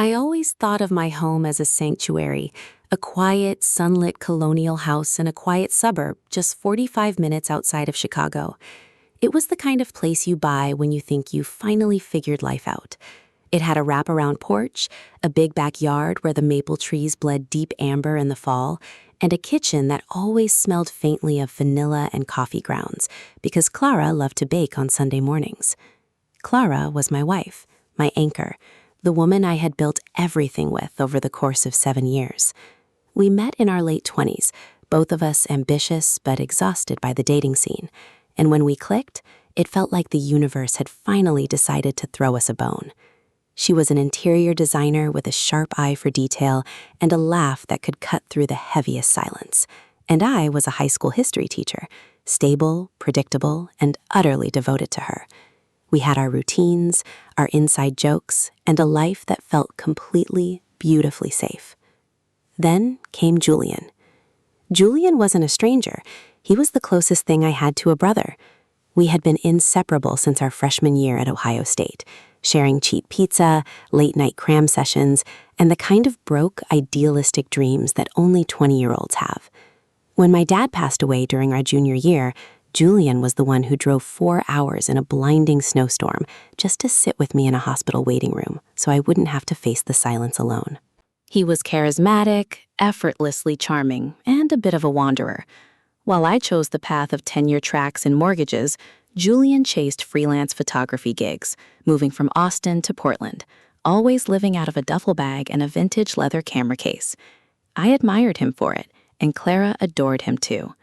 I always thought of my home as a sanctuary, a quiet, sunlit colonial house in a quiet suburb just 45 minutes outside of Chicago. It was the kind of place you buy when you think you finally figured life out. It had a wraparound porch, a big backyard where the maple trees bled deep amber in the fall, and a kitchen that always smelled faintly of vanilla and coffee grounds because Clara loved to bake on Sunday mornings. Clara was my wife, my anchor, the woman I had built everything with over the course of 7 years. We met in our late 20s, both of us ambitious but exhausted by the dating scene, and when we clicked, it felt like the universe had finally decided to throw us a bone. She was an interior designer with a sharp eye for detail and a laugh that could cut through the heaviest silence. And I was a high school history teacher, stable, predictable, and utterly devoted to her. We had our routines, our inside jokes, and a life that felt completely, beautifully safe. Then came Julian. Julian wasn't a stranger. He was the closest thing I had to a brother. We had been inseparable since our freshman year at Ohio State, sharing cheap pizza, late-night cram sessions, and the kind of broke, idealistic dreams that only 20-year-olds have. When my dad passed away during our junior year, Julian was the one who drove 4 hours in a blinding snowstorm just to sit with me in a hospital waiting room so I wouldn't have to face the silence alone. He was charismatic, effortlessly charming, and a bit of a wanderer. While I chose the path of tenure tracks and mortgages, Julian chased freelance photography gigs, moving from Austin to Portland, always living out of a duffel bag and a vintage leather camera case. I admired him for it, and Clara adored him too.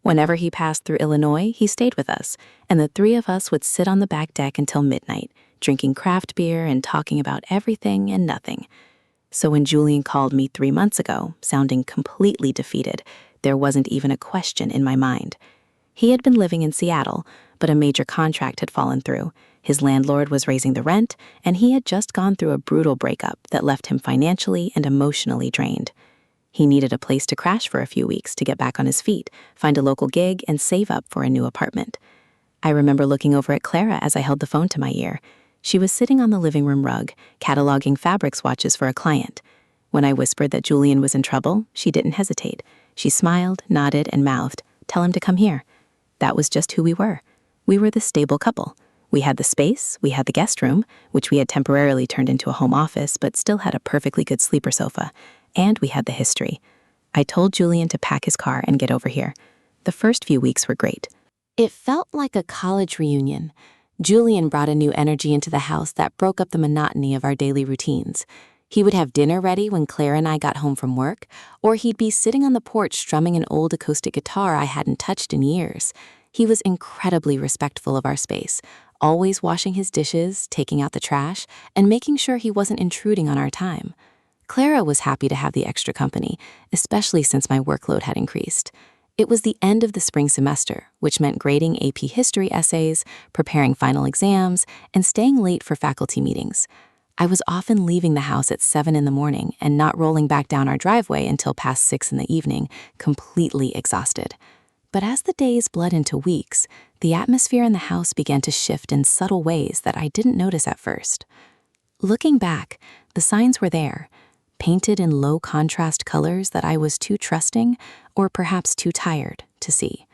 Whenever he passed through Illinois, he stayed with us, and the three of us would sit on the back deck until midnight, drinking craft beer and talking about everything and nothing. So when Julian called me 3 months ago, sounding completely defeated, there wasn't even a question in my mind. He had been living in Seattle, but a major contract had fallen through. His landlord was raising the rent, and he had just gone through a brutal breakup that left him financially and emotionally drained. He needed a place to crash for a few weeks to get back on his feet, find a local gig, and save up for a new apartment. I remember looking over at Clara as I held the phone to my ear. She was sitting on the living room rug, cataloging fabric swatches for a client. When I whispered that Julian was in trouble, she didn't hesitate. She smiled, nodded, and mouthed, "Tell him to come here." That was just who we were. We were the stable couple. We had the space, we had the guest room, which we had temporarily turned into a home office but still had a perfectly good sleeper sofa. And we had the history. I told Julian to pack his car and get over here. The first few weeks were great. It felt like a college reunion. Julian brought a new energy into the house that broke up the monotony of our daily routines. He would have dinner ready when Claire and I got home from work, or he'd be sitting on the porch strumming an old acoustic guitar I hadn't touched in years. He was incredibly respectful of our space, always washing his dishes, taking out the trash, and making sure he wasn't intruding on our time. Clara was happy to have the extra company, especially since my workload had increased. It was the end of the spring semester, which meant grading AP history essays, preparing final exams, and staying late for faculty meetings. I was often leaving the house at 7 in the morning and not rolling back down our driveway until past 6 in the evening, completely exhausted. But as the days bled into weeks, the atmosphere in the house began to shift in subtle ways that I didn't notice at first. Looking back, the signs were there, painted in low-contrast colors that I was too trusting, or perhaps too tired, to see.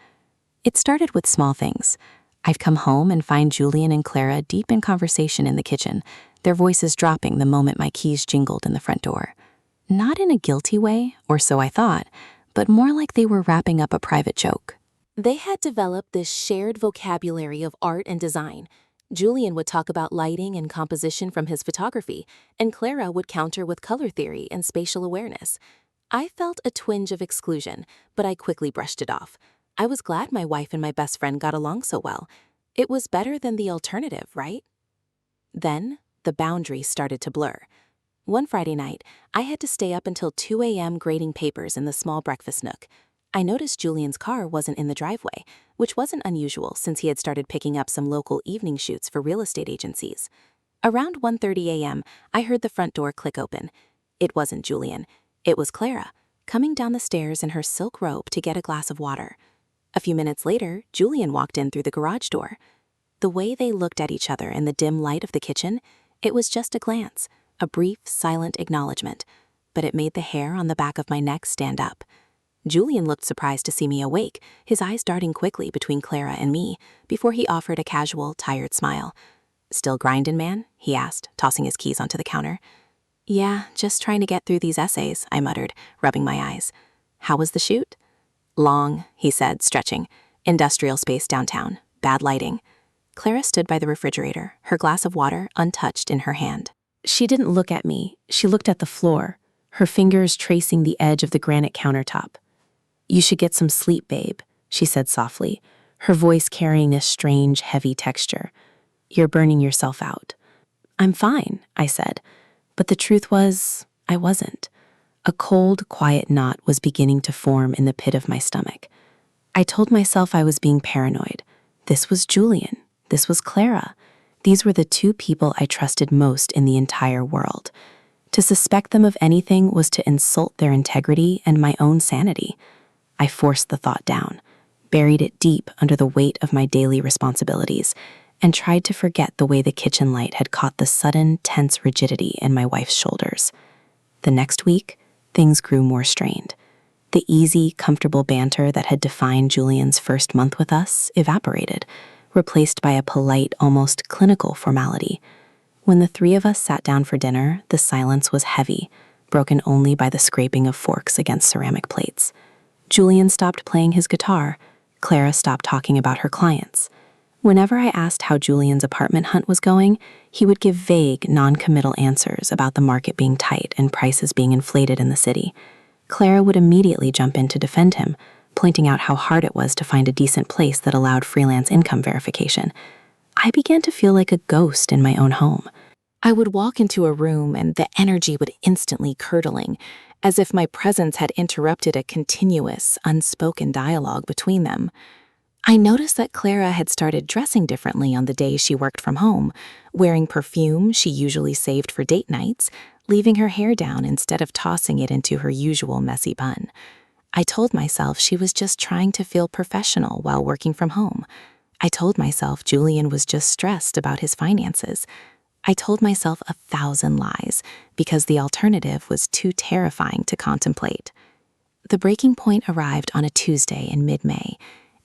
It started with small things. I'd come home and find Julian and Clara deep in conversation in the kitchen, their voices dropping the moment my keys jingled in the front door. Not in a guilty way, or so I thought, but more like they were wrapping up a private joke. They had developed this shared vocabulary of art and design. Julian would talk about lighting and composition from his photography, and Clara would counter with color theory and spatial awareness. I felt a twinge of exclusion, but I quickly brushed it off. I was glad my wife and my best friend got along so well. It was better than the alternative, right? Then, the boundaries started to blur. One Friday night, I had to stay up until 2 a.m. grading papers in the small breakfast nook. I noticed Julian's car wasn't in the driveway, which wasn't unusual since he had started picking up some local evening shoots for real estate agencies. Around 1:30 a.m., I heard the front door click open. It wasn't Julian. It was Clara, coming down the stairs in her silk robe to get a glass of water. A few minutes later, Julian walked in through the garage door. The way they looked at each other in the dim light of the kitchen, it was just a glance, a brief, silent acknowledgement, but it made the hair on the back of my neck stand up. Julian looked surprised to see me awake, his eyes darting quickly between Clara and me, before he offered a casual, tired smile. "Still grindin', man?" he asked, tossing his keys onto the counter. "Yeah, just trying to get through these essays," I muttered, rubbing my eyes. "How was the shoot?" "Long," he said, stretching. "Industrial space downtown. Bad lighting." Clara stood by the refrigerator, her glass of water untouched in her hand. She didn't look at me. She looked at the floor, her fingers tracing the edge of the granite countertop. "You should get some sleep, babe," she said softly, her voice carrying a strange, heavy texture. "You're burning yourself out." "I'm fine," I said. But the truth was, I wasn't. A cold, quiet knot was beginning to form in the pit of my stomach. I told myself I was being paranoid. This was Julian. This was Clara. These were the two people I trusted most in the entire world. To suspect them of anything was to insult their integrity and my own sanity. I forced the thought down, buried it deep under the weight of my daily responsibilities, and tried to forget the way the kitchen light had caught the sudden, tense rigidity in my wife's shoulders. The next week, things grew more strained. The easy, comfortable banter that had defined Julian's first month with us evaporated, replaced by a polite, almost clinical formality. When the three of us sat down for dinner, the silence was heavy, broken only by the scraping of forks against ceramic plates. Julian stopped playing his guitar. Clara stopped talking about her clients. Whenever I asked how Julian's apartment hunt was going, he would give vague, non-committal answers about the market being tight and prices being inflated in the city. Clara would immediately jump in to defend him, pointing out how hard it was to find a decent place that allowed freelance income verification. I began to feel like a ghost in my own home. I would walk into a room and the energy would instantly curdling, as if my presence had interrupted a continuous, unspoken dialogue between them. I noticed that Clara had started dressing differently on the days she worked from home, wearing perfume she usually saved for date nights, leaving her hair down instead of tossing it into her usual messy bun. I told myself she was just trying to feel professional while working from home. I told myself Julian was just stressed about his finances. I told myself 1,000 lies because the alternative was too terrifying to contemplate. The breaking point arrived on a Tuesday in mid-May.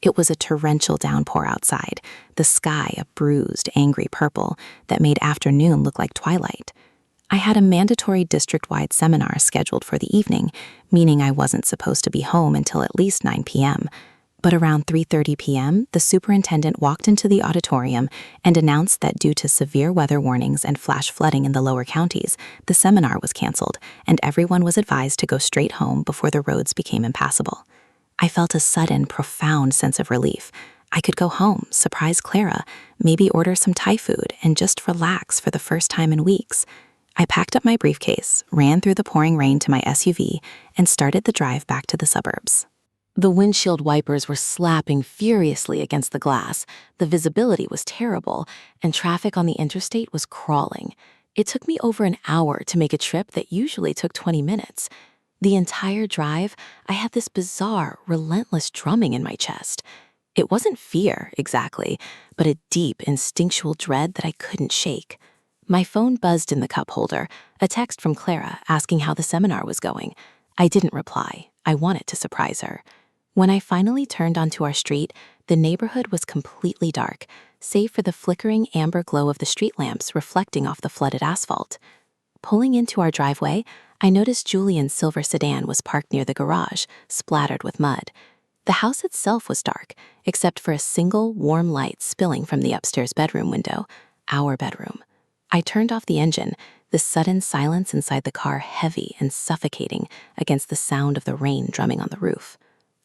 It was a torrential downpour outside, the sky a bruised, angry purple that made afternoon look like twilight. I had a mandatory district-wide seminar scheduled for the evening, meaning I wasn't supposed to be home until at least 9 p.m. But around 3:30 p.m., the superintendent walked into the auditorium and announced that due to severe weather warnings and flash flooding in the lower counties, the seminar was canceled and everyone was advised to go straight home before the roads became impassable. I felt a sudden, profound sense of relief. I could go home, surprise Clara, maybe order some Thai food, and just relax for the first time in weeks. I packed up my briefcase, ran through the pouring rain to my SUV, and started the drive back to the suburbs. The windshield wipers were slapping furiously against the glass, the visibility was terrible, and traffic on the interstate was crawling. It took me over an hour to make a trip that usually took 20 minutes. The entire drive, I had this bizarre, relentless drumming in my chest. It wasn't fear, exactly, but a deep, instinctual dread that I couldn't shake. My phone buzzed in the cup holder, a text from Clara asking how the seminar was going. I didn't reply. I wanted to surprise her. When I finally turned onto our street, the neighborhood was completely dark, save for the flickering amber glow of the street lamps reflecting off the flooded asphalt. Pulling into our driveway, I noticed Julian's silver sedan was parked near the garage, splattered with mud. The house itself was dark, except for a single warm light spilling from the upstairs bedroom window, our bedroom. I turned off the engine, the sudden silence inside the car heavy and suffocating against the sound of the rain drumming on the roof.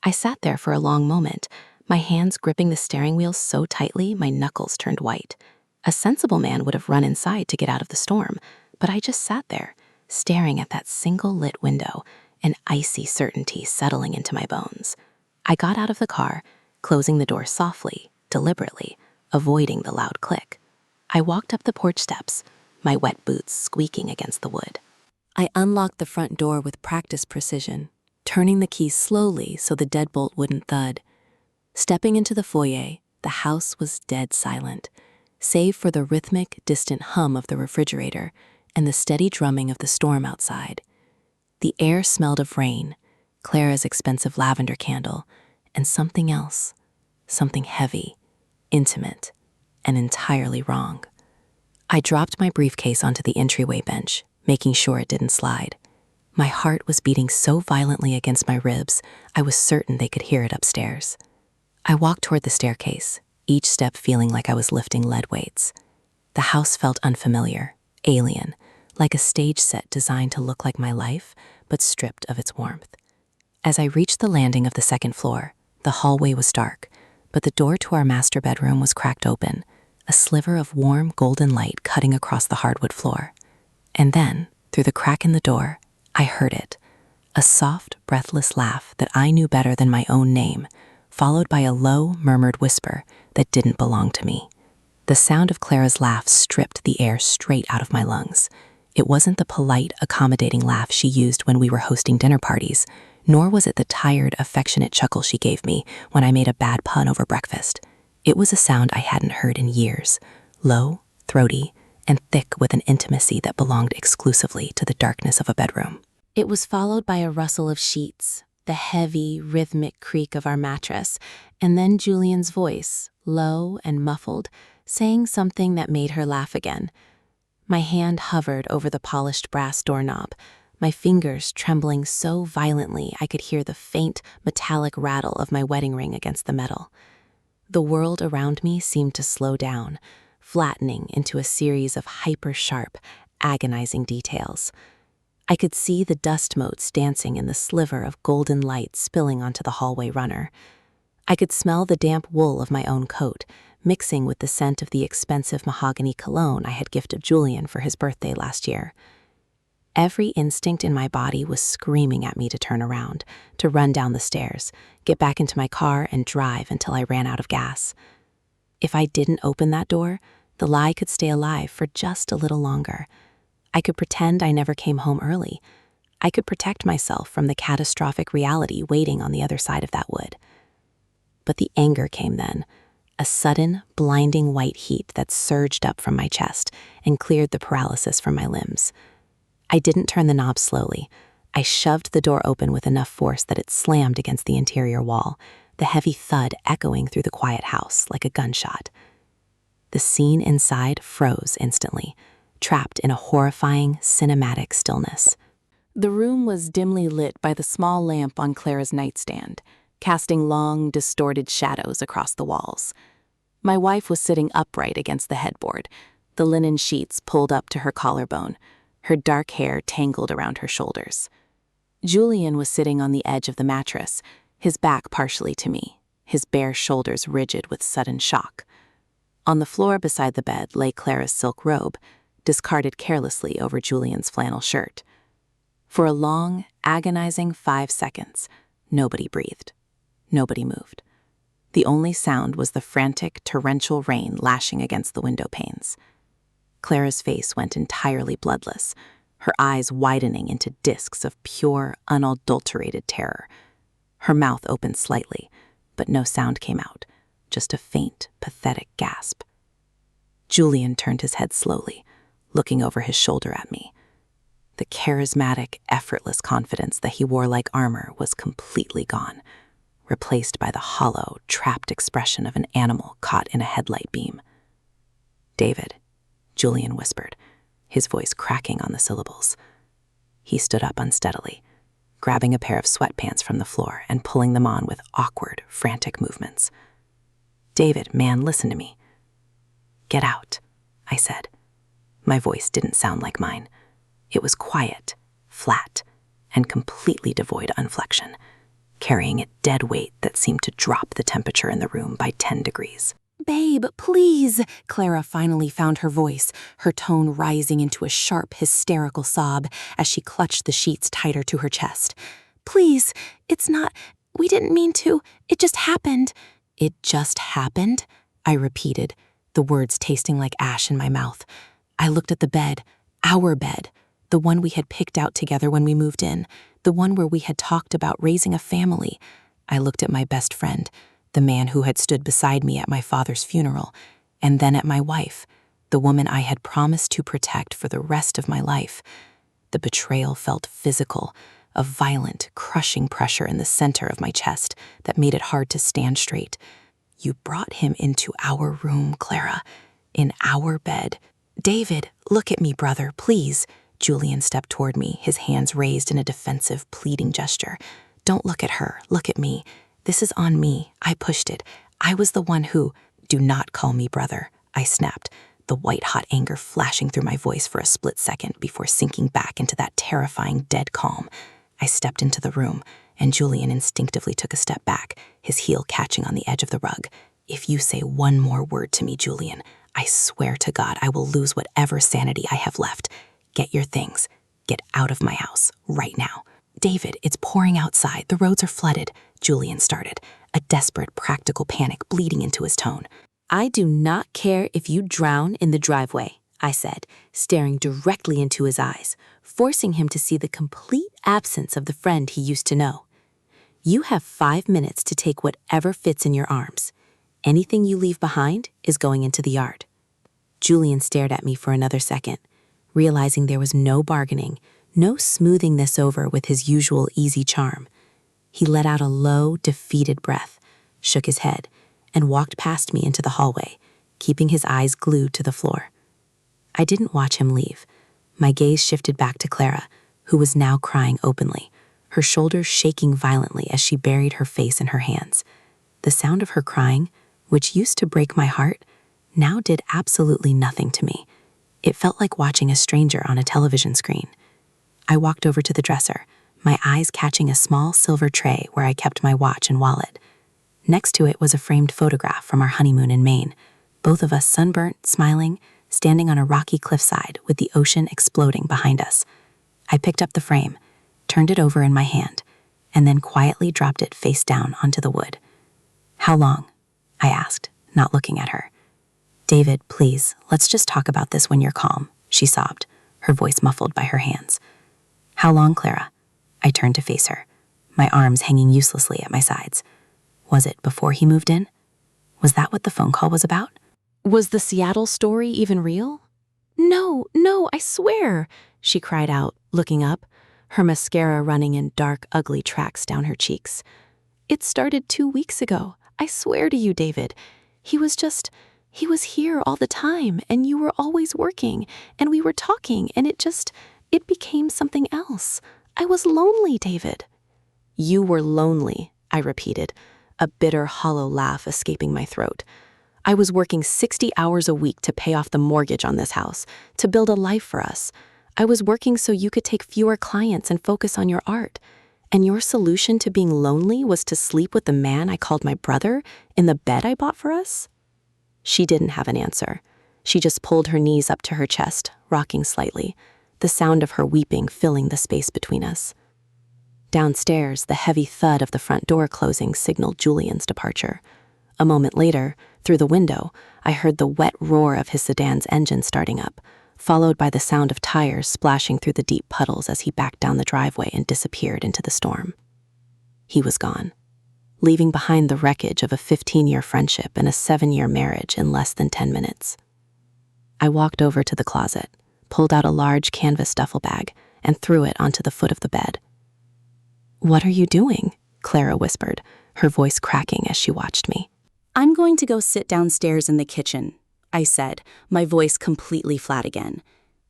I sat there for a long moment, my hands gripping the steering wheel so tightly my knuckles turned white. A sensible man would have run inside to get out of the storm, but I just sat there, staring at that single lit window, an icy certainty settling into my bones. I got out of the car, closing the door softly, deliberately, avoiding the loud click. I walked up the porch steps, my wet boots squeaking against the wood. I unlocked the front door with practiced precision, turning the key slowly so the deadbolt wouldn't thud. Stepping into the foyer, the house was dead silent, save for the rhythmic, distant hum of the refrigerator and the steady drumming of the storm outside. The air smelled of rain, Clara's expensive lavender candle, and something else, something heavy, intimate, and entirely wrong. I dropped my briefcase onto the entryway bench, making sure it didn't slide. My heart was beating so violently against my ribs, I was certain they could hear it upstairs. I walked toward the staircase, each step feeling like I was lifting lead weights. The house felt unfamiliar, alien, like a stage set designed to look like my life, but stripped of its warmth. As I reached the landing of the second floor, the hallway was dark, but the door to our master bedroom was cracked open, a sliver of warm golden light cutting across the hardwood floor. And then, through the crack in the door, I heard it, a soft, breathless laugh that I knew better than my own name, followed by a low, murmured whisper that didn't belong to me. The sound of Clara's laugh stripped the air straight out of my lungs. It wasn't the polite, accommodating laugh she used when we were hosting dinner parties, nor was it the tired, affectionate chuckle she gave me when I made a bad pun over breakfast. It was a sound I hadn't heard in years, low, throaty, and thick with an intimacy that belonged exclusively to the darkness of a bedroom. It was followed by a rustle of sheets, the heavy, rhythmic creak of our mattress, and then Julian's voice, low and muffled, saying something that made her laugh again. My hand hovered over the polished brass doorknob, my fingers trembling so violently I could hear the faint, metallic rattle of my wedding ring against the metal. The world around me seemed to slow down, flattening into a series of hyper-sharp, agonizing details. I could see the dust motes dancing in the sliver of golden light spilling onto the hallway runner. I could smell the damp wool of my own coat, mixing with the scent of the expensive mahogany cologne I had gifted Julian for his birthday last year. Every instinct in my body was screaming at me to turn around, to run down the stairs, get back into my car, and drive until I ran out of gas. If I didn't open that door, the lie could stay alive for just a little longer. I could pretend I never came home early. I could protect myself from the catastrophic reality waiting on the other side of that wood. But the anger came then, a sudden, blinding white heat that surged up from my chest and cleared the paralysis from my limbs. I didn't turn the knob slowly. I shoved the door open with enough force that it slammed against the interior wall, the heavy thud echoing through the quiet house like a gunshot. The scene inside froze instantly, trapped in a horrifying, cinematic stillness. The room was dimly lit by the small lamp on Clara's nightstand, casting long, distorted shadows across the walls. My wife was sitting upright against the headboard, the linen sheets pulled up to her collarbone, her dark hair tangled around her shoulders. Julian was sitting on the edge of the mattress, his back partially to me, his bare shoulders rigid with sudden shock. On the floor beside the bed lay Clara's silk robe, discarded carelessly over Julian's flannel shirt. For a long, agonizing 5 seconds, nobody breathed. Nobody moved. The only sound was the frantic, torrential rain lashing against the window panes. Clara's face went entirely bloodless, her eyes widening into discs of pure, unadulterated terror. Her mouth opened slightly, but no sound came out, just a faint, pathetic gasp. Julian turned his head slowly, looking over his shoulder at me. The charismatic, effortless confidence that he wore like armor was completely gone, replaced by the hollow, trapped expression of an animal caught in a headlight beam. "David," Julian whispered, his voice cracking on the syllables. He stood up unsteadily, grabbing a pair of sweatpants from the floor and pulling them on with awkward, frantic movements. "David, man, listen to me." "Get out," I said. My voice didn't sound like mine. It was quiet, flat, and completely devoid of inflection, carrying a dead weight that seemed to drop the temperature in the room by 10 degrees. "Babe, please," Clara finally found her voice, her tone rising into a sharp, hysterical sob as she clutched the sheets tighter to her chest. "Please, we didn't mean to, it just happened." "It just happened?" I repeated, the words tasting like ash in my mouth. I looked at the bed, our bed, the one we had picked out together when we moved in, the one where we had talked about raising a family. I looked at my best friend, the man who had stood beside me at my father's funeral, and then at my wife, the woman I had promised to protect for the rest of my life. The betrayal felt physical, a violent, crushing pressure in the center of my chest that made it hard to stand straight. You brought him into our room, Clara, in our bed. David, look at me, brother, please. Julian stepped toward me, his hands raised in a defensive, pleading gesture. Don't look at her, look at me. This is on me. I pushed it. I was the one who— Do not call me brother, I snapped, the white-hot anger flashing through my voice for a split second before sinking back into that terrifying dead calm. I stepped into the room, and Julian instinctively took a step back, his heel catching on the edge of the rug. If you say one more word to me, Julian, I swear to God I will lose whatever sanity I have left. Get your things. Get out of my house, right now. David, it's pouring outside. The roads are flooded, Julian started, a desperate, practical panic bleeding into his tone. I do not care if you drown in the driveway, I said, staring directly into his eyes, forcing him to see the complete absence of the friend he used to know. You have 5 minutes to take whatever fits in your arms. Anything you leave behind is going into the yard. Julian stared at me for another second, realizing there was no bargaining, no smoothing this over with his usual easy charm. He let out a low, defeated breath, shook his head, and walked past me into the hallway, keeping his eyes glued to the floor. I didn't watch him leave. My gaze shifted back to Clara, who was now crying openly, her shoulders shaking violently as she buried her face in her hands. The sound of her crying, which used to break my heart, now did absolutely nothing to me. It felt like watching a stranger on a television screen. I walked over to the dresser, my eyes catching a small silver tray where I kept my watch and wallet. Next to it was a framed photograph from our honeymoon in Maine, both of us sunburnt, smiling, standing on a rocky cliffside with the ocean exploding behind us. I picked up the frame, turned it over in my hand, and then quietly dropped it face down onto the wood. How long? I asked, not looking at her. David, please, let's just talk about this when you're calm, she sobbed, her voice muffled by her hands. How long, Clara? I turned to face her, my arms hanging uselessly at my sides. Was it before he moved in? Was that what the phone call was about? Was the Seattle story even real? No, I swear, she cried out, looking up, her mascara running in dark, ugly tracks down her cheeks. It started 2 weeks ago. I swear to you, David. He was here all the time, and you were always working, and we were talking, and it became something else. I was lonely, David. You were lonely, I repeated, a bitter, hollow laugh escaping my throat. I was working 60 hours a week to pay off the mortgage on this house, to build a life for us. I was working so you could take fewer clients and focus on your art. And your solution to being lonely was to sleep with the man I called my brother in the bed I bought for us? She didn't have an answer. She just pulled her knees up to her chest, rocking slightly, the sound of her weeping filling the space between us. Downstairs, the heavy thud of the front door closing signaled Julian's departure. A moment later, through the window, I heard the wet roar of his sedan's engine starting up, followed by the sound of tires splashing through the deep puddles as he backed down the driveway and disappeared into the storm. He was gone, leaving behind the wreckage of a 15-year friendship and a 7-year marriage in less than 10 minutes. I walked over to the closet, pulled out a large canvas duffel bag, and threw it onto the foot of the bed. "What are you doing?" Clara whispered, her voice cracking as she watched me. "I'm going to go sit downstairs in the kitchen," I said, my voice completely flat again.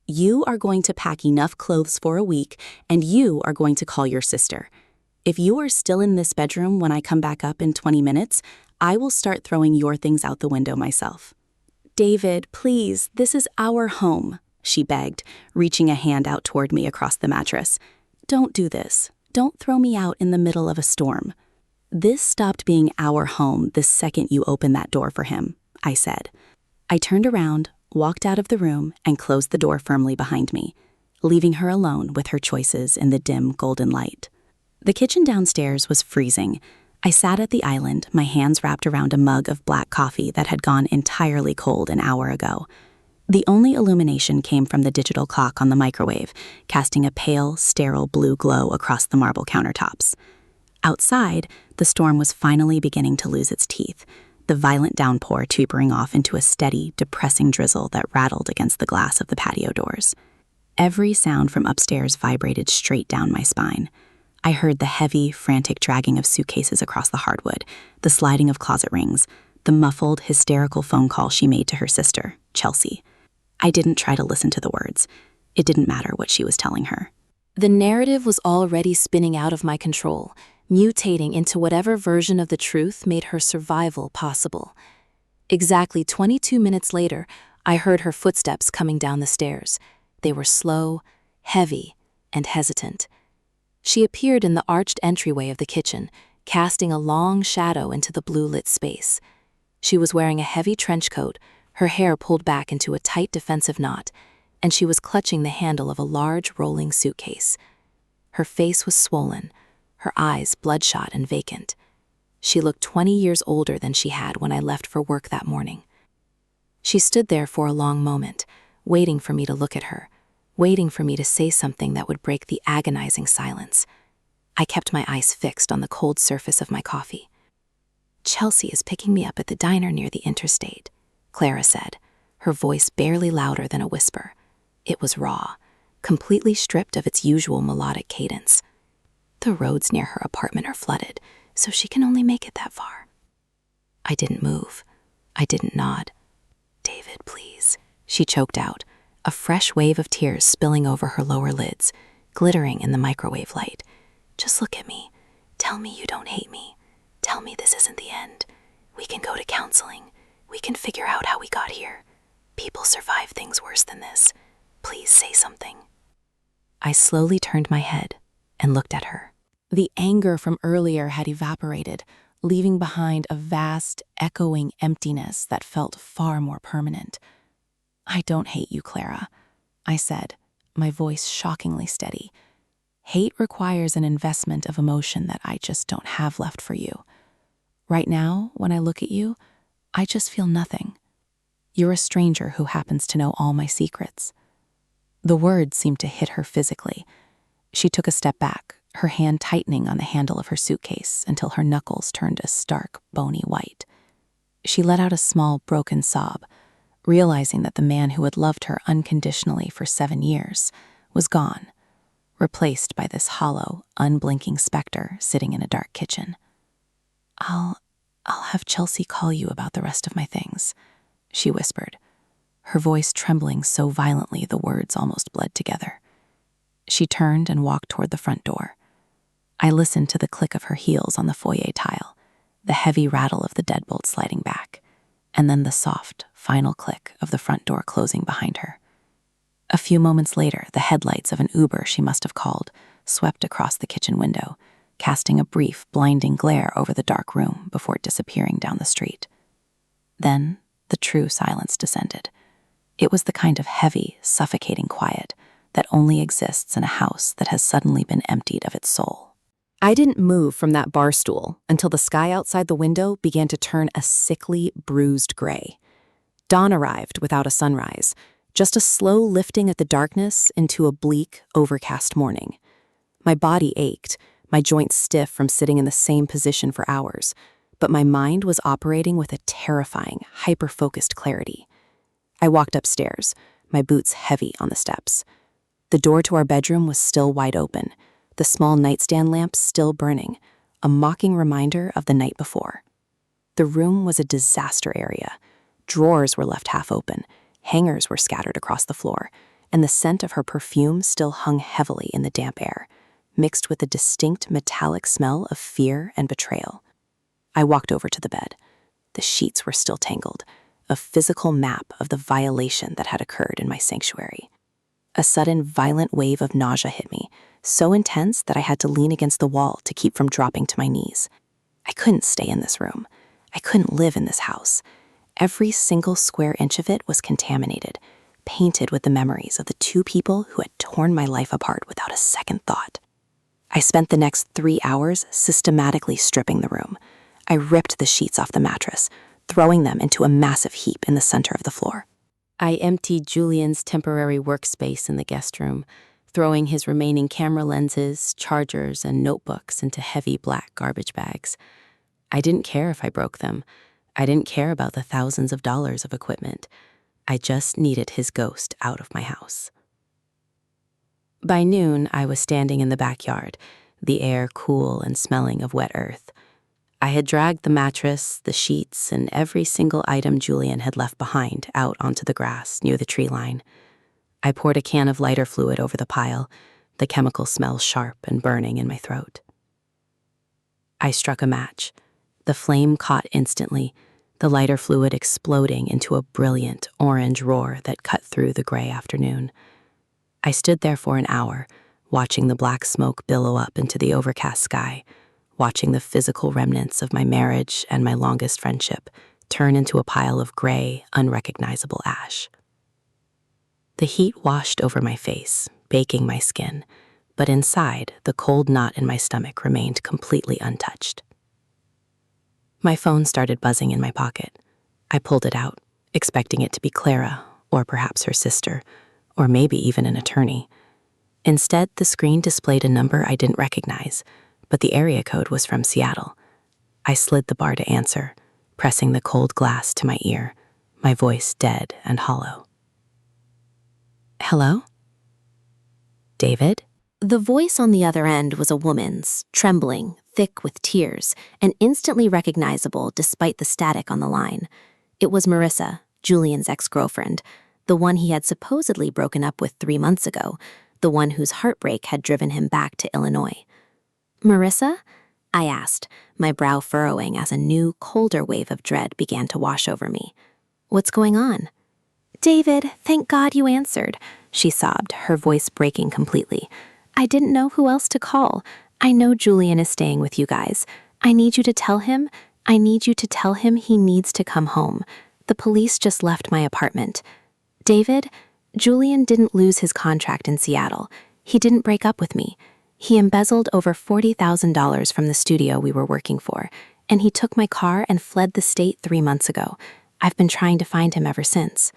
"You are going to pack enough clothes for a week, and you are going to call your sister. If you are still in this bedroom when I come back up in 20 minutes, I will start throwing your things out the window myself." "David, please, this is our home," she begged, reaching a hand out toward me across the mattress. "Don't do this. Don't throw me out in the middle of a storm." "This stopped being our home the second you opened that door for him," I said. I turned around, walked out of the room, and closed the door firmly behind me, leaving her alone with her choices in the dim golden light. The kitchen downstairs was freezing. I sat at the island, my hands wrapped around a mug of black coffee that had gone entirely cold an hour ago. The only illumination came from the digital clock on the microwave, casting a pale, sterile blue glow across the marble countertops. Outside, the storm was finally beginning to lose its teeth, the violent downpour tapering off into a steady, depressing drizzle that rattled against the glass of the patio doors. Every sound from upstairs vibrated straight down my spine. I heard the heavy, frantic dragging of suitcases across the hardwood, the sliding of closet rings, the muffled, hysterical phone call she made to her sister, Chelsea. I didn't try to listen to the words. It didn't matter what she was telling her. The narrative was already spinning out of my control, mutating into whatever version of the truth made her survival possible. Exactly 22 minutes later, I heard her footsteps coming down the stairs. They were slow, heavy, and hesitant. She appeared in the arched entryway of the kitchen, casting a long shadow into the blue-lit space. She was wearing a heavy trench coat, her hair pulled back into a tight defensive knot, and she was clutching the handle of a large rolling suitcase. Her face was swollen, her eyes bloodshot and vacant. She looked 20 years older than she had when I left for work that morning. She stood there for a long moment, waiting for me to look at her, waiting for me to say something that would break the agonizing silence. I kept my eyes fixed on the cold surface of my coffee. "Chelsea is picking me up at the diner near the interstate," Clara said, her voice barely louder than a whisper. It was raw, completely stripped of its usual melodic cadence. "The roads near her apartment are flooded, so she can only make it that far." I didn't move. I didn't nod. "David, please," she choked out, a fresh wave of tears spilling over her lower lids, glittering in the microwave light. "Just look at me. Tell me you don't hate me. Tell me this isn't the end. We can go to counseling. We can figure out how we got here. People survive things worse than this. Please say something." I slowly turned my head and looked at her. The anger from earlier had evaporated, leaving behind a vast, echoing emptiness that felt far more permanent. "I don't hate you, Clara," I said, my voice shockingly steady. "Hate requires an investment of emotion that I just don't have left for you. Right now, when I look at you, I just feel nothing. You're a stranger who happens to know all my secrets." The words seemed to hit her physically. She took a step back, her hand tightening on the handle of her suitcase until her knuckles turned a stark, bony white. She let out a small, broken sob, realizing that the man who had loved her unconditionally for 7 years was gone, replaced by this hollow, unblinking specter sitting in a dark kitchen. I'll have Chelsea call you about the rest of my things," she whispered, her voice trembling so violently the words almost bled together. She turned and walked toward the front door. I listened to the click of her heels on the foyer tile, the heavy rattle of the deadbolt sliding back, and then the soft, final click of the front door closing behind her. A few moments later, the headlights of an Uber she must have called swept across the kitchen window, casting a brief, blinding glare over the dark room before disappearing down the street. Then the true silence descended. It was the kind of heavy, suffocating quiet that only exists in a house that has suddenly been emptied of its soul. I didn't move from that bar stool until the sky outside the window began to turn a sickly, bruised gray. Dawn arrived without a sunrise, just a slow lifting of the darkness into a bleak, overcast morning. My body ached, my joints stiff from sitting in the same position for hours, but my mind was operating with a terrifying, hyper-focused clarity. I walked upstairs, my boots heavy on the steps. The door to our bedroom was still wide open, the small nightstand lamp still burning, a mocking reminder of the night before. The room was a disaster area. Drawers were left half open, hangers were scattered across the floor, and the scent of her perfume still hung heavily in the damp air, mixed with a distinct metallic smell of fear and betrayal. I walked over to the bed. The sheets were still tangled, a physical map of the violation that had occurred in my sanctuary. A sudden, violent wave of nausea hit me, so intense that I had to lean against the wall to keep from dropping to my knees. I couldn't stay in this room. I couldn't live in this house. Every single square inch of it was contaminated, painted with the memories of the 2 people who had torn my life apart without a second thought. I spent the next 3 hours systematically stripping the room. I ripped the sheets off the mattress, throwing them into a massive heap in the center of the floor. I emptied Julian's temporary workspace in the guest room, throwing his remaining camera lenses, chargers, and notebooks into heavy black garbage bags. I didn't care if I broke them. I didn't care about the thousands of dollars of equipment. I just needed his ghost out of my house. By noon, I was standing in the backyard, the air cool and smelling of wet earth. I had dragged the mattress, the sheets, and every single item Julian had left behind out onto the grass near the tree line. I poured a can of lighter fluid over the pile, the chemical smell sharp and burning in my throat. I struck a match. The flame caught instantly, the lighter fluid exploding into a brilliant orange roar that cut through the gray afternoon. I stood there for an hour, watching the black smoke billow up into the overcast sky, watching the physical remnants of my marriage and my longest friendship turn into a pile of gray, unrecognizable ash. The heat washed over my face, baking my skin, but inside, the cold knot in my stomach remained completely untouched. My phone started buzzing in my pocket. I pulled it out, expecting it to be Clara, or perhaps her sister, or maybe even an attorney. Instead, the screen displayed a number I didn't recognize, but the area code was from Seattle. I slid the bar to answer, pressing the cold glass to my ear, my voice dead and hollow. Hello? David? The voice on the other end was a woman's, trembling, thick with tears, and instantly recognizable despite the static on the line. It was Marissa, Julian's ex-girlfriend, the one he had supposedly broken up with 3 months ago, the one whose heartbreak had driven him back to Illinois. "Marissa?" I asked, my brow furrowing as a new, colder wave of dread began to wash over me. "What's going on?" "David, thank God you answered," she sobbed, her voice breaking completely. "I didn't know who else to call. I know Julian is staying with you guys. I need you to tell him he needs to come home. The police just left my apartment. David, Julian didn't lose his contract in Seattle. He didn't break up with me. He embezzled over $40,000 from the studio we were working for, and he took my car and fled the state 3 months ago. I've been trying to find him ever since."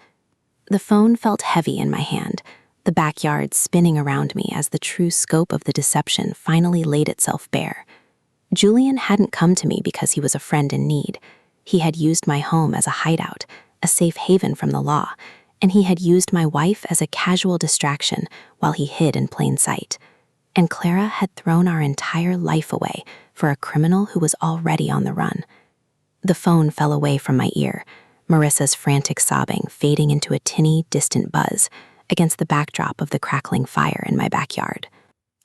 The phone felt heavy in my hand, the backyard spinning around me as the true scope of the deception finally laid itself bare. Julian hadn't come to me because he was a friend in need. He had used my home as a hideout, a safe haven from the law, and he had used my wife as a casual distraction while he hid in plain sight. And Clara had thrown our entire life away for a criminal who was already on the run. The phone fell away from my ear, Marissa's frantic sobbing fading into a tinny, distant buzz against the backdrop of the crackling fire in my backyard.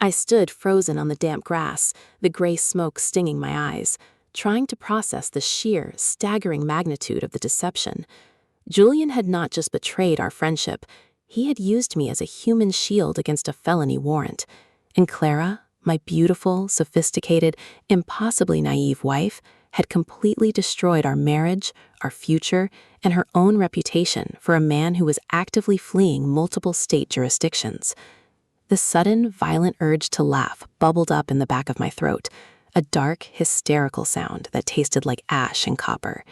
I stood frozen on the damp grass, the gray smoke stinging my eyes, trying to process the sheer, staggering magnitude of the deception. Julian had not just betrayed our friendship, he had used me as a human shield against a felony warrant. And Clara, my beautiful, sophisticated, impossibly naive wife, had completely destroyed our marriage, our future, and her own reputation for a man who was actively fleeing multiple state jurisdictions. The sudden, violent urge to laugh bubbled up in the back of my throat, a dark, hysterical sound that tasted like ash and copper.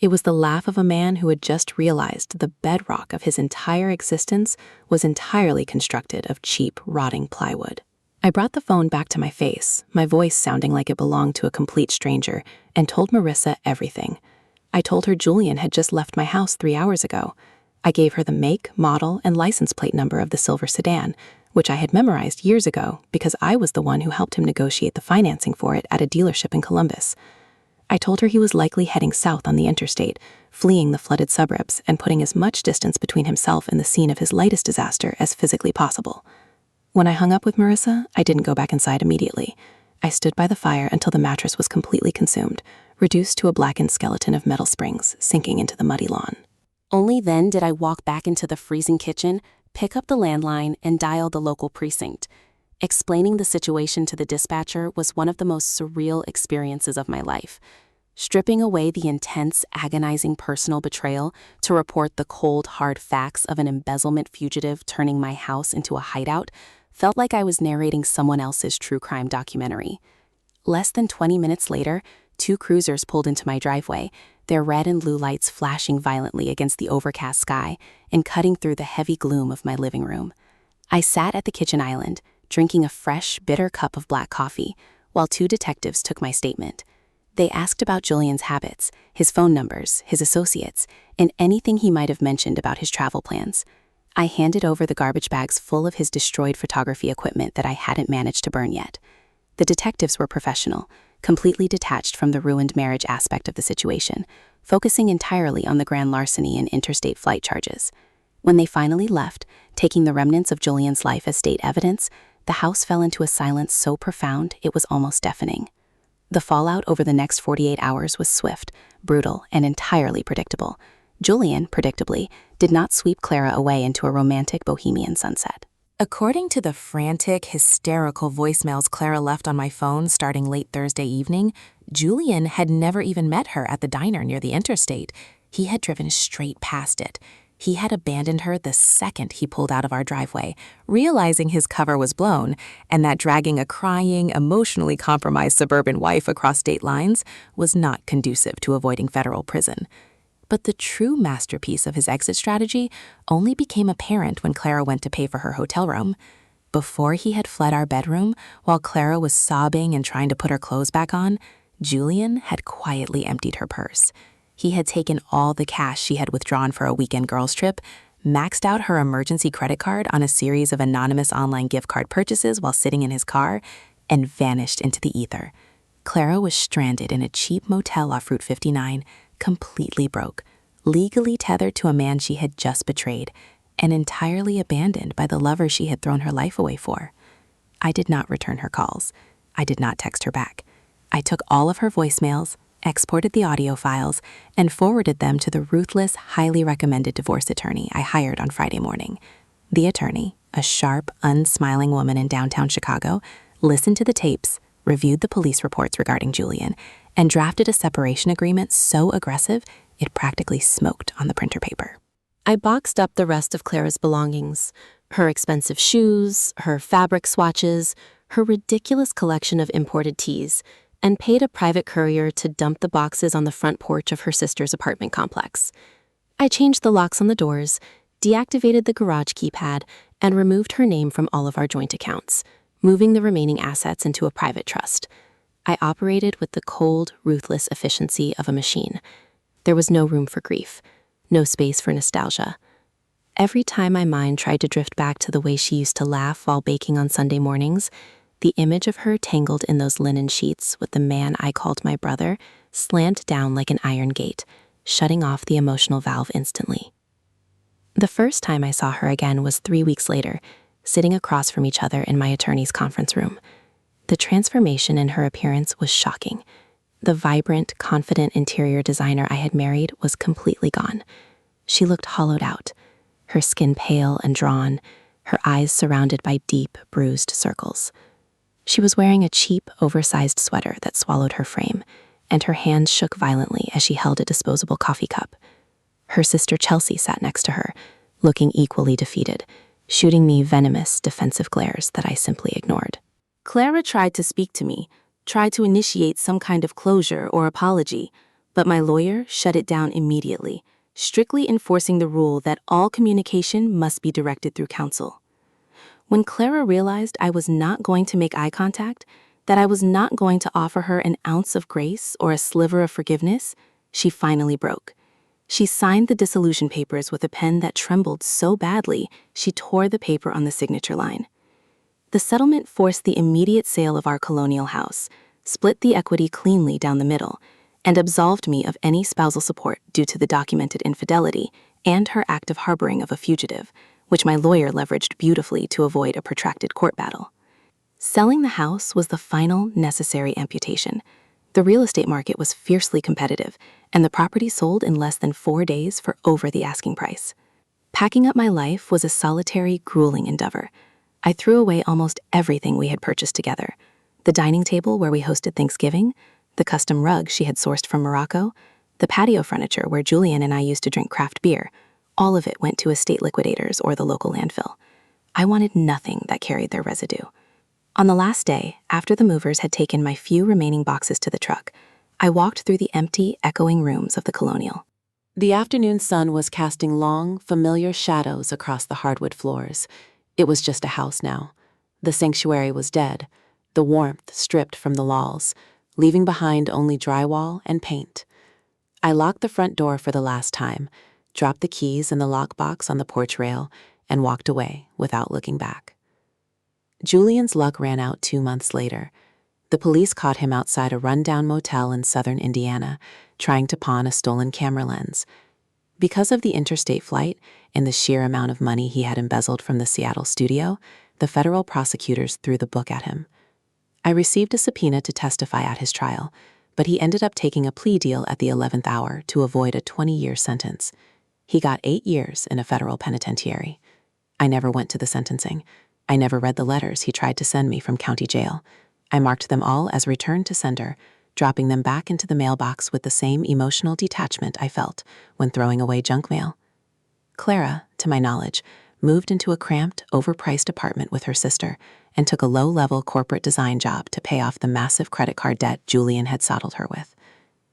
It was the laugh of a man who had just realized the bedrock of his entire existence was entirely constructed of cheap, rotting plywood. I brought the phone back to my face, my voice sounding like it belonged to a complete stranger, and told Marissa everything. I told her Julian had just left my house 3 hours ago. I gave her the make, model, and license plate number of the silver sedan, which I had memorized years ago because I was the one who helped him negotiate the financing for it at a dealership in Columbus. I told her he was likely heading south on the interstate, fleeing the flooded suburbs and putting as much distance between himself and the scene of his latest disaster as physically possible. When I hung up with Marissa, I didn't go back inside immediately. I stood by the fire until the mattress was completely consumed, reduced to a blackened skeleton of metal springs sinking into the muddy lawn. Only then did I walk back into the freezing kitchen, pick up the landline, and dial the local precinct. Explaining the situation to the dispatcher was one of the most surreal experiences of my life. Stripping away the intense, agonizing personal betrayal to report the cold, hard facts of an embezzlement fugitive turning my house into a hideout felt like I was narrating someone else's true crime documentary. Less than 20 minutes later, 2 cruisers pulled into my driveway, their red and blue lights flashing violently against the overcast sky and cutting through the heavy gloom of my living room. I sat at the kitchen island, drinking a fresh, bitter cup of black coffee, while 2 detectives took my statement. They asked about Julian's habits, his phone numbers, his associates, and anything he might have mentioned about his travel plans. I handed over the garbage bags full of his destroyed photography equipment that I hadn't managed to burn yet. The detectives were professional, completely detached from the ruined marriage aspect of the situation, focusing entirely on the grand larceny and interstate flight charges. When they finally left, taking the remnants of Julian's life as state evidence, the house fell into a silence so profound it was almost deafening. The fallout over the next 48 hours was swift, brutal, and entirely predictable. Julian, predictably, did not sweep Clara away into a romantic bohemian sunset. According to the frantic, hysterical voicemails Clara left on my phone starting late Thursday evening, Julian had never even met her at the diner near the interstate. He had driven straight past it. He had abandoned her the second he pulled out of our driveway, realizing his cover was blown and that dragging a crying, emotionally compromised suburban wife across state lines was not conducive to avoiding federal prison. But the true masterpiece of his exit strategy only became apparent when Clara went to pay for her hotel room. Before he had fled our bedroom, while Clara was sobbing and trying to put her clothes back on, Julian had quietly emptied her purse. He had taken all the cash she had withdrawn for a weekend girls' trip, maxed out her emergency credit card on a series of anonymous online gift card purchases while sitting in his car, and vanished into the ether. Clara was stranded in a cheap motel off Route 59, completely broke, legally tethered to a man she had just betrayed, and entirely abandoned by the lover she had thrown her life away for. I did not return her calls. I did not text her back. I took all of her voicemails, exported the audio files, and forwarded them to the ruthless, highly recommended divorce attorney I hired on Friday morning. The attorney, a sharp, unsmiling woman in downtown Chicago, listened to the tapes, reviewed the police reports regarding Julian, and drafted a separation agreement so aggressive it practically smoked on the printer paper. I boxed up the rest of Clara's belongings, her expensive shoes, her fabric swatches, her ridiculous collection of imported teas, and paid a private courier to dump the boxes on the front porch of her sister's apartment complex. I changed the locks on the doors, deactivated the garage keypad, and removed her name from all of our joint accounts, moving the remaining assets into a private trust. I operated with the cold, ruthless efficiency of a machine. There was no room for grief, no space for nostalgia. Every time my mind tried to drift back to the way she used to laugh while baking on Sunday mornings, the image of her tangled in those linen sheets with the man I called my brother slammed down like an iron gate, shutting off the emotional valve instantly. The first time I saw her again was 3 weeks later, sitting across from each other in my attorney's conference room. The transformation in her appearance was shocking. The vibrant, confident interior designer I had married was completely gone. She looked hollowed out, her skin pale and drawn, her eyes surrounded by deep, bruised circles. She was wearing a cheap, oversized sweater that swallowed her frame, and her hands shook violently as she held a disposable coffee cup. Her sister Chelsea sat next to her, looking equally defeated, shooting me venomous, defensive glares that I simply ignored. Clara tried to speak to me, tried to initiate some kind of closure or apology, but my lawyer shut it down immediately, strictly enforcing the rule that all communication must be directed through counsel. When Clara realized I was not going to make eye contact, that I was not going to offer her an ounce of grace or a sliver of forgiveness, she finally broke. She signed the dissolution papers with a pen that trembled so badly she tore the paper on the signature line. The settlement forced the immediate sale of our colonial house, split the equity cleanly down the middle, and absolved me of any spousal support due to the documented infidelity and her active harboring of a fugitive, which my lawyer leveraged beautifully to avoid a protracted court battle. Selling the house was the final necessary amputation. The real estate market was fiercely competitive, and the property sold in less than 4 days for over the asking price. Packing up my life was a solitary, grueling endeavor. I threw away almost everything we had purchased together. The dining table where we hosted Thanksgiving, the custom rug she had sourced from Morocco, the patio furniture where Julian and I used to drink craft beer. All of it went to estate liquidators or the local landfill. I wanted nothing that carried their residue. On the last day, after the movers had taken my few remaining boxes to the truck, I walked through the empty, echoing rooms of the Colonial. The afternoon sun was casting long, familiar shadows across the hardwood floors. It was just a house now. The sanctuary was dead, the warmth stripped from the walls, leaving behind only drywall and paint. I locked the front door for the last time, dropped the keys in the lockbox on the porch rail, and walked away without looking back. Julian's luck ran out 2 months later. The police caught him outside a rundown motel in southern Indiana, trying to pawn a stolen camera lens. Because of the interstate flight and the sheer amount of money he had embezzled from the Seattle studio, the federal prosecutors threw the book at him. I received a subpoena to testify at his trial, but he ended up taking a plea deal at the 11th hour to avoid a 20-year sentence. He got 8 years in a federal penitentiary. I never went to the sentencing. I never read the letters he tried to send me from county jail. I marked them all as return to sender, dropping them back into the mailbox with the same emotional detachment I felt when throwing away junk mail. Clara, to my knowledge, moved into a cramped, overpriced apartment with her sister and took a low-level corporate design job to pay off the massive credit card debt Julian had saddled her with.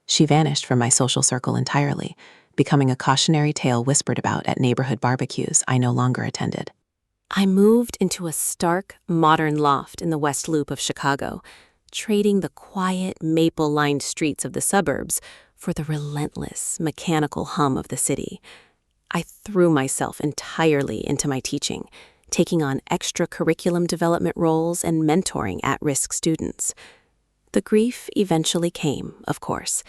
She vanished from my social circle entirely, becoming a cautionary tale whispered about at neighborhood barbecues I no longer attended. I moved into a stark, modern loft in the West Loop of Chicago, trading the quiet, maple-lined streets of the suburbs for the relentless, mechanical hum of the city. I threw myself entirely into my teaching, taking on extra curriculum development roles and mentoring at-risk students. The grief eventually came, of course.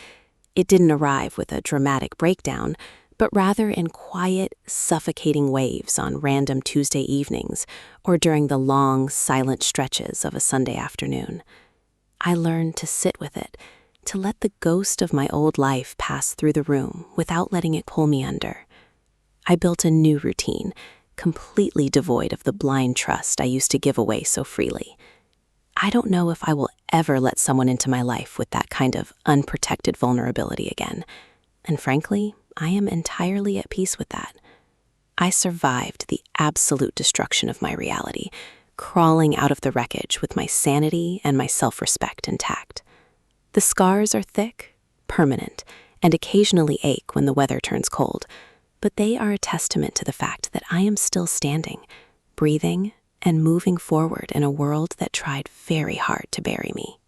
It didn't arrive with a dramatic breakdown, but rather in quiet, suffocating waves on random Tuesday evenings or during the long, silent stretches of a Sunday afternoon. I learned to sit with it, to let the ghost of my old life pass through the room without letting it pull me under. I built a new routine, completely devoid of the blind trust I used to give away so freely. I don't know if I will ever let someone into my life with that kind of unprotected vulnerability again, and frankly, I am entirely at peace with that. I survived the absolute destruction of my reality, crawling out of the wreckage with my sanity and my self-respect intact. The scars are thick, permanent, and occasionally ache when the weather turns cold, but they are a testament to the fact that I am still standing, breathing, and moving forward in a world that tried very hard to bury me.